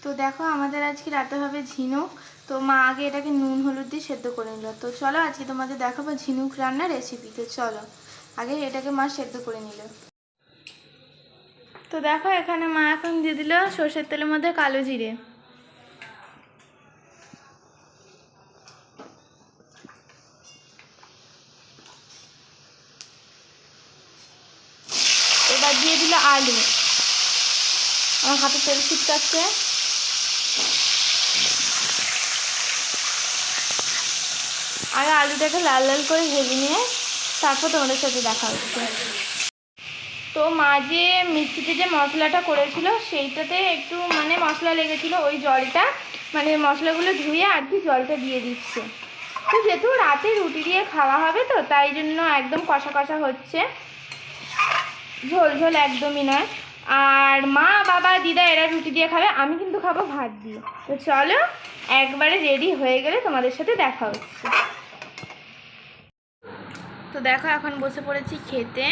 তো দেখো আমাদের আজকে রাতে হবে ঝিনুক। তো মা আগে এটাকে নুন হলুদ দিয়ে সেদ্ধ করে নিল। তো চলো আজকে তোমাদের দেখাবো ঝিনুক রান্নার রেসিপি। তো চলো আগে এটাকে মা সেদ্ধ করে নিল। তো দেখো এখানে মা এখন দিয়ে দিল সর্ষের তেলের মধ্যে কালো জিরে। এবার দিয়ে দিল আলু। আমার হাতে তেল ছিটকাচ্ছে। আর আলুটাকে লাল লাল করে ভেজে নিয়ে তারপর তোমাদের সাথে দেখা হচ্ছে। তো মা যে মিক্সিতে যে মশলাটা করেছিল সেইটাতে একটু মশলা লেগেছিল, ওই জলটা মশলাগুলো ধুয়ে আর কি জলটা দিয়ে দিচ্ছে। তো যেহেতু রাতে রুটি দিয়ে খাওয়া হবে তো তাই জন্য একদম কষা কষা হচ্ছে, ঝোল ঝোল একদমই নয়। আর মা বাবা দিদা এরা রুটি দিয়ে খাবে, আমি কিন্তু খাবো ভাত দিয়ে। তো চলো একবারে রেডি হয়ে গেলে তোমাদের সাথে দেখা হচ্ছে। তো দেখো এখন বসে পড়েছি খেতে।